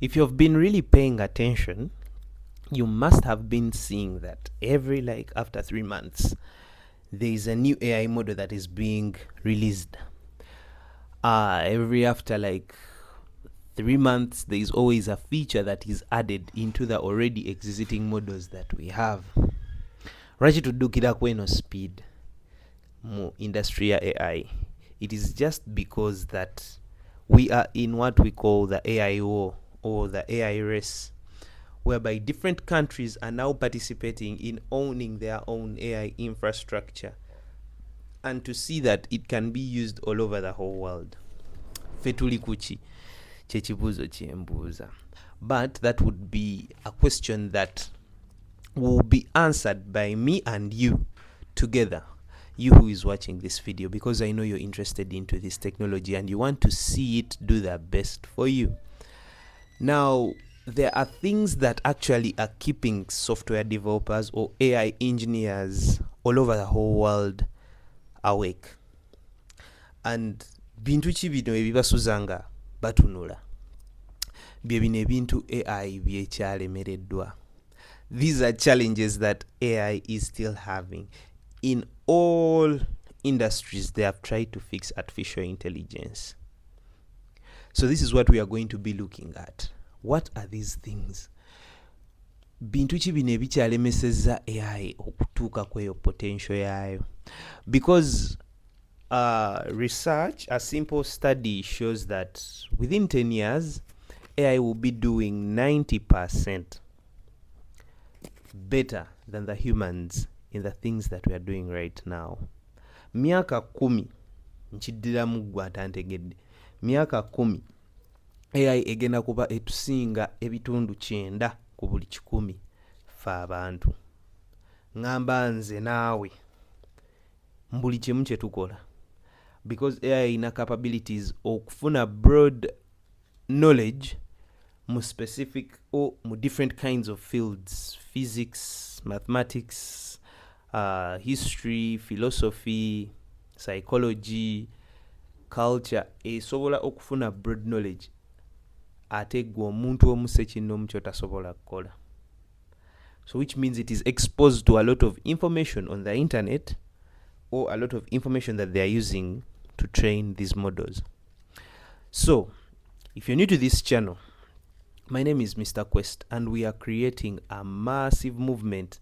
If you've been really paying attention, you must have been seeing that every after 3 months, there is a new AI model that is being released. Every after 3 months, there is always a feature that is added into the already existing models that we have. Rachitudukira kweno speed mu industry ya AI. It is just because that we are in what we call the AI war or the AI race, whereby different countries are now participating in owning their own AI infrastructure and to see that it can be used all over the whole world. Fetuli kuchi chechibuzo chiembuza. But that would be a question that will be answered by me and you together, you who is watching this video, because I know you're interested into this technology and you want to see it do the best for you. Now, there are things that actually are keeping software developers or AI engineers all over the whole world awake. And bintu ki bino ebibasuzanga batunula bye bino ebintu AI byekyalemereddwa. These are challenges that AI is still having. In all industries, they have tried to fix artificial intelligence. So this is what we are going to be looking at. What are these things? Bintu ki bino ebikyalemesezza AI okutuuka kweyo potential yayo? Because research, a simple study shows that within 10 years, AI will be doing 90% better than the humans in the things that we are doing right now. Miaka 10 nchiddiramu gwe atantegedde. Miaka 10 AI egenda kuba etusinga ebitundu 9 ku buli 100 fe abantu. Ngamba nze naawe mbuli kimu kye tukola, because AI ina capabilities okufuna broad knowledge mu specific or mu different kinds of fields: physics, mathematics, history, philosophy, psychology, culture. Esobola okufuna broad knowledge ate gwe omuntu omusekinomu kyotasobola kukola. So which means it is exposed to a lot of information on the internet, or a lot of information that they are using to train these models. So if you're new to this channel, my name is Mr. Quest, and we are creating a massive movement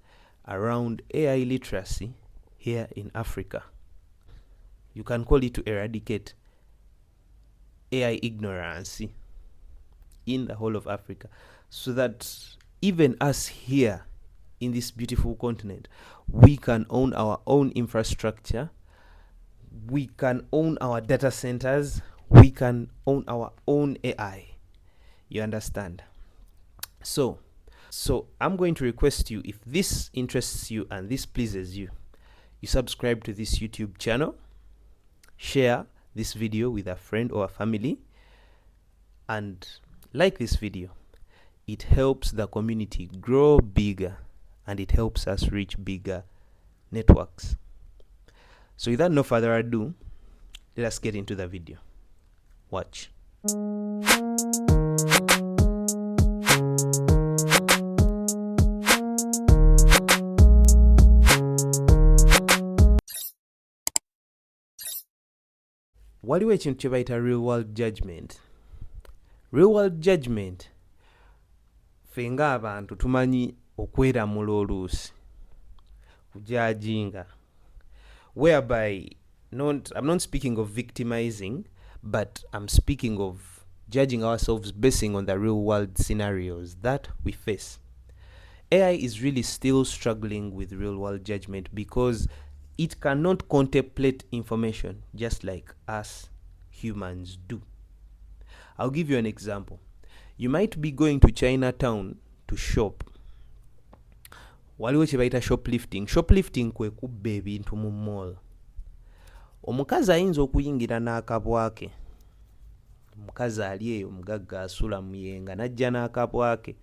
around AI literacy here in Africa. You can call it to eradicate AI ignorance in the whole of Africa, so that even us here in this beautiful continent, we can own our own infrastructure, we can own our data centers, we can own our own AI. You understand? So I'm going to request you, if this interests you and this pleases you, you subscribe to this YouTube channel, share this video with a friend or a family, and like this video. It helps the community grow bigger, and it helps us reach bigger networks. So without no further ado, let us get into the video. Watch. Waliwo ekintu kye bayita real world judgment. Real world judgment, ffe ng'abantu tumanyi okweramula oluusi, kujajinga, whereby I'm not speaking of victimizing, but I'm speaking of judging ourselves basing on the real world scenarios that we face. AI is really still struggling with real world judgment because it cannot contemplate information just like us humans do. I'll give you an example. You might be going to Chinatown to shop. Waliwo kye bayita shoplifting. Shoplifting kwe kubba ebintu mu mall. Omukazi ayinza okuyingira n'akabwake. Omukazi ali eyo mugagga asula muyenga n'ajja n'akabwake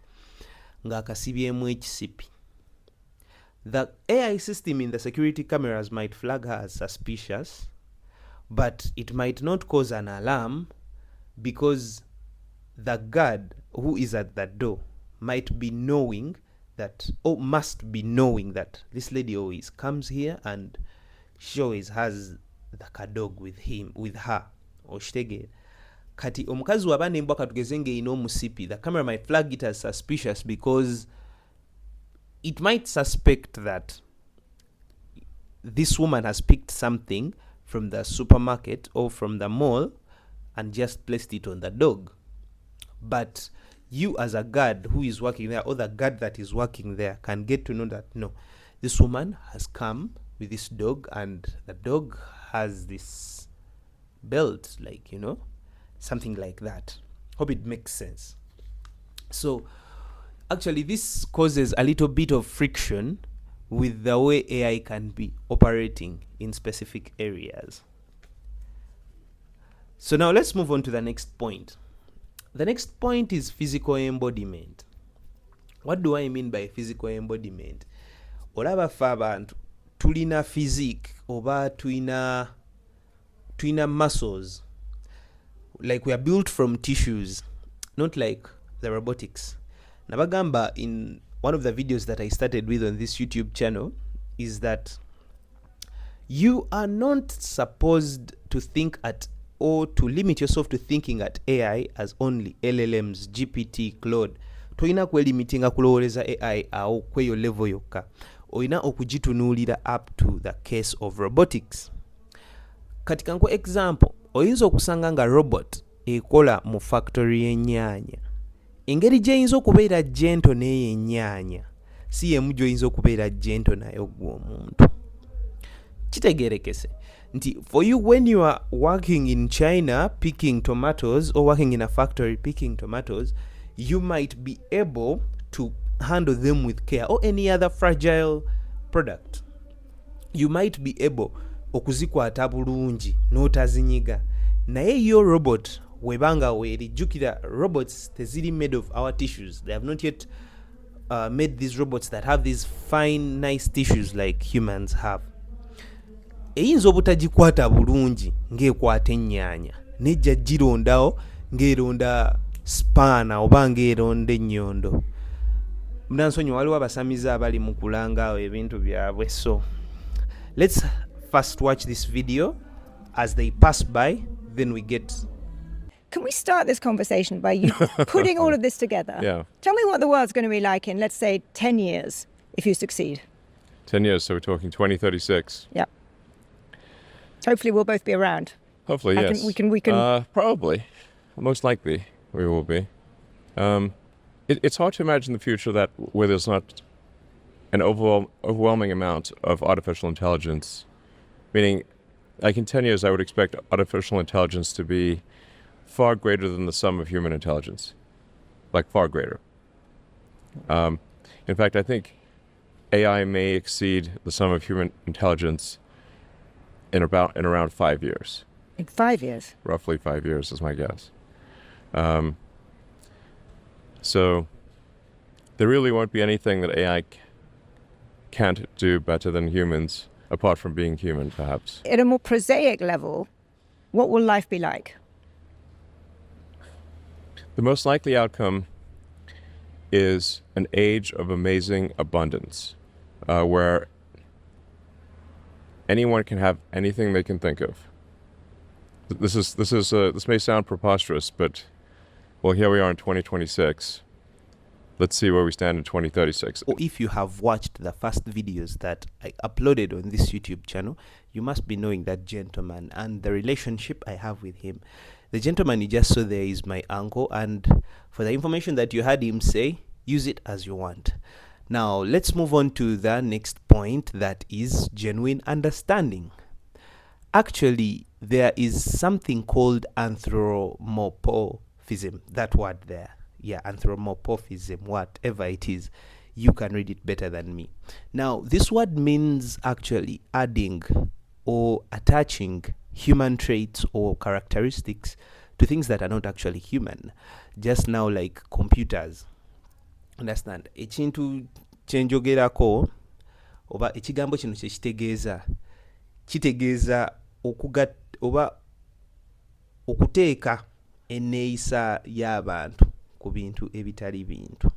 ng'akasibyemu ekisipi. The AI system in the security cameras might flag her as suspicious, but it might not cause an alarm because the guard who is at the door might be knowing that, or must be knowing that this lady always comes here and she always has the dog with him, with her, or shitege. Kati omukazi waba nembwa katugeze ngeino musipi, the camera might flag it as suspicious because it might suspect that this woman has picked something from the supermarket or from the mall and just placed it on the dog. But you as a guard who is working there, or the guard that is working there, can get to know that no, this woman has come with this dog and the dog has this belt, like, you know, something like that. Hope it makes sense. So actually this causes a little bit of friction with the way AI can be operating in specific areas. So now let's move on to the next point. The next point is physical embodiment. What do I mean by physical embodiment? Olaba fa abantu tulina physique oba tulina muscles. Like we are built from tissues, not like the robotics. Nabagamba, in one of the videos that I started with on this YouTube channel, is that you are not supposed to think at, or to limit yourself to thinking at AI as only LLMs, GPT, Claude. Toina kwelimitinga kulowoleza AI au kweyo level yokka. Oina okujitunuulira up to the case of robotics. Katika nko example, oyinza okusanga nga robot ekola mu factory y'ennyaanya. Engeri gy'eyinza okubeera gento n'eyo ennyaanya si yemu gy'oyinza okubeera gento nayo gw'omuntu. Kitegeerekese nti for you, when you are working in China picking tomatoes, or working in a factory picking tomatoes, you might be able to handle them with care, or any other fragile product. You might be able okuzikwata bulungi n'otazinyiga. Naye yo robot webanga weerijjukira, robots teziri made of our tissues. They have not yet made these robots that have these fine nice tissues like humans have. Eyinza obutagikwata bulungi ng'ekwata ennyaanya nejja girondawo ng'eronda spana oba ng'eronda ennyondo. Munansonyi waliwo abasamiza abali mu kulanga awo ebintu byabwe. So let's first watch this video as they pass by, then we get... Can we start this conversation by you putting all of this together? Yeah. Tell me what the world's going to be like in, let's say, 10 years, if you succeed. 10 years, so we're talking 2036. Yeah. Hopefully we'll both be around. Hopefully, I yes. think we can... Probably. Most likely we will be. It's hard to imagine the future that where there's not an overwhelming amount of artificial intelligence. Meaning, like in 10 years, I would expect artificial intelligence to be far greater than the sum of human intelligence. Like, far greater. In fact, I think AI may exceed the sum of human intelligence in around 5 years. In 5 years? Roughly 5 years is my guess. So there really won't be anything that AI can't do better than humans, apart from being human, perhaps. At a more prosaic level, what will life be like? The most likely outcome is an age of amazing abundance, where anyone can have anything they can think of. This may sound preposterous, but well, here we are in 2026. Let's see where we stand in 2036. Or if you have watched the first videos that I uploaded on this YouTube channel, you must be knowing that gentleman and the relationship I have with him. The gentleman you just saw there is my uncle, and for the information that you heard him say, use it as you want. Now, let's move on to the next point, that is genuine understanding. Actually, there is something called anthropomorphism, that word there. Yeah, anthropomorphism, whatever it is. You can read it better than me. Now, this word means actually adding or attaching human traits or characteristics to things that are not actually human. Just now, like computers. Understand? Ekintu kyenjogerako oba ekigambo kino kitegeeza oba okuteeka eneeyisa y'abantu ku bintu ebitali bintu.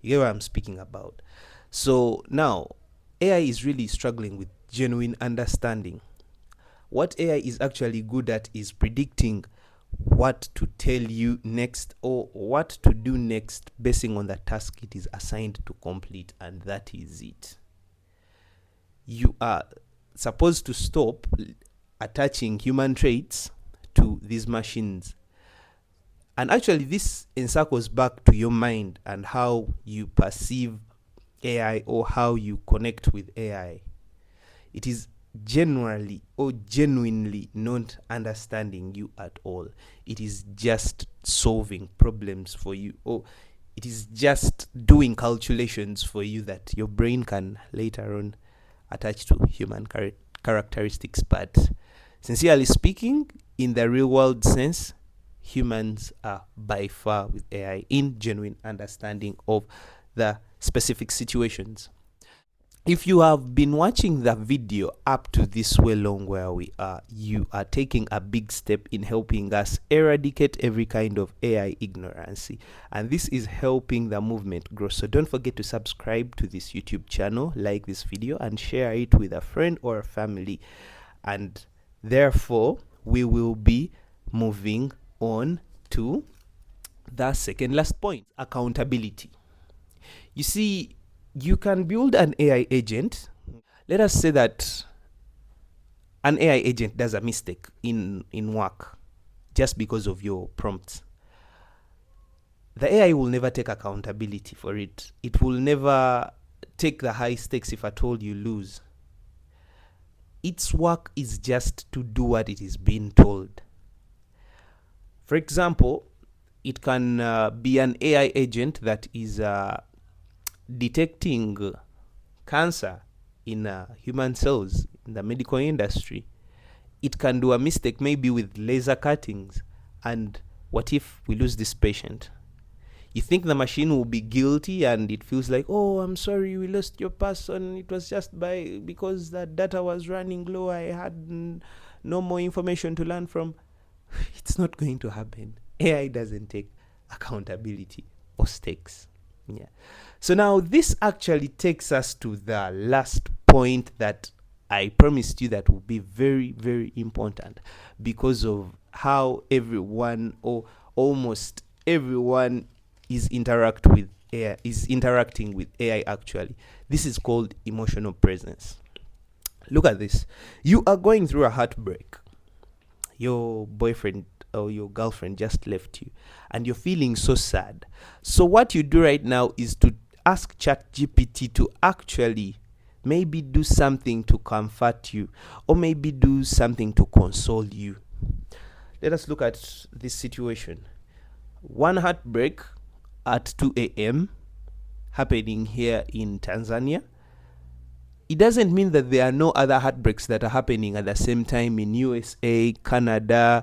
You get what I'm speaking about? So now, AI is really struggling with genuine understanding. What AI is actually good at is predicting what to tell you next or what to do next basing on the task it is assigned to complete, and that is it. You are supposed to stop attaching human traits to these machines. And actually, this encircles back to your mind and how you perceive AI or how you connect with AI. It is generally or genuinely not understanding you at all. It is just solving problems for you, or it is just doing calculations for you that your brain can later on attach to human characteristics. But sincerely speaking, in the real world sense, humans are by far with AI in genuine understanding of the specific situations. If you have been watching the video up to this way long where we are, you are taking a big step in helping us eradicate every kind of AI ignorance. And this is helping the movement grow. So don't forget to subscribe to this YouTube channel, like this video, and share it with a friend or a family. And therefore, we will be moving on to the second last point, accountability. You see, you can build an AI agent. Let us say that an AI agent does a mistake in work just because of your prompts. The AI will never take accountability for it. It will never take the high stakes if at all you lose. Its work is just to do what it is being told. For example, it can be an AI agent that is detecting cancer in human cells in the medical industry. It can do a mistake maybe with laser cuttings, and what if we lose this patient? You think the machine will be guilty and it feels like, oh, I'm sorry, we lost your person, it was just because the data was running low, I had no more information to learn from. It's not going to happen. AI doesn't take accountability or stakes. Yeah. So now this actually takes us to the last point that I promised you that will be very, very important, because of how everyone or almost everyone is interacting with AI actually. This is called emotional presence. Look at this. You are going through a heartbreak. Your boyfriend or your girlfriend just left you and you're feeling so sad. So what you do right now is to ask ChatGPT to actually maybe do something to comfort you, or maybe do something to console you. Let us look at this situation. One heartbreak at 2 a.m. happening here in Tanzania. It doesn't mean that there are no other heartbreaks that are happening at the same time in USA, Canada,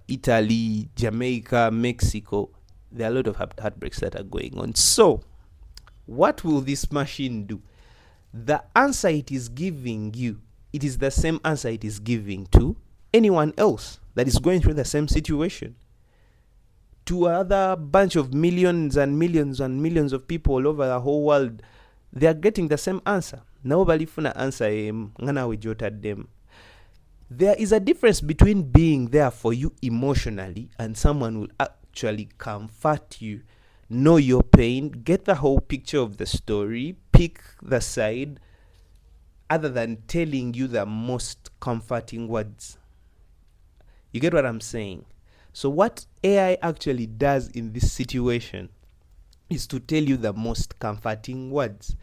Italy, Jamaica, Mexico. There are a lot of heartbreaks that are going on. So, what will this machine do? The answer it is giving you, it is the same answer it is giving to anyone else that is going through the same situation. To other bunch of millions and millions and millions of people all over the whole world, they are getting the same answer. Nobody funa answer ngana we jotted them. There is a difference between being there for you emotionally and someone will actually comfort you, know your pain, get the whole picture of the story, pick the side, other than telling you the most comforting words. You get what I'm saying? So what AI actually does in this situation is to tell you the most comforting words.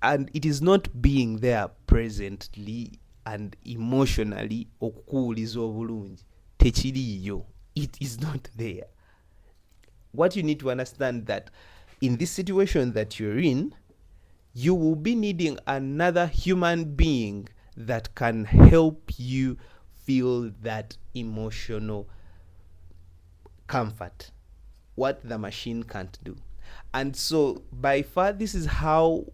And it is not being there presently and emotionally okuliza obulungi. Techiriyo. It is not there. What you need to understand that in this situation that you're in, you will be needing another human being that can help you feel that emotional comfort, what the machine can't do. And so by far, this is how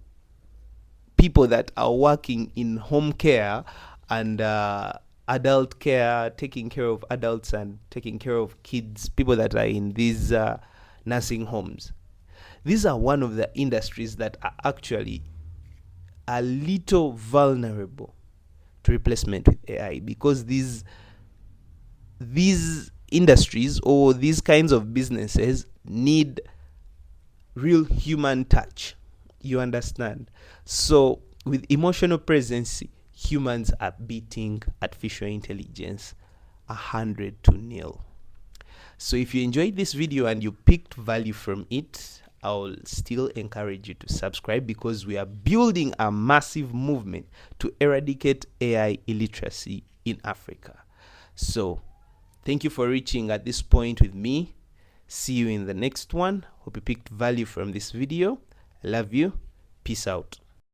people that are working in home care and adult care, taking care of adults and taking care of kids, people that are in these nursing homes. These are one of the industries that are actually a little vulnerable to replacement with AI, because these industries or these kinds of businesses need real human touch. You understand? So with emotional presence, humans are beating artificial intelligence 100-0. So if you enjoyed this video and you picked value from it, I'll still encourage you to subscribe, because we are building a massive movement to eradicate AI illiteracy in Africa. So thank you for reaching at this point with me. See you in the next one. Hope you picked value from this video. I love you. Peace out.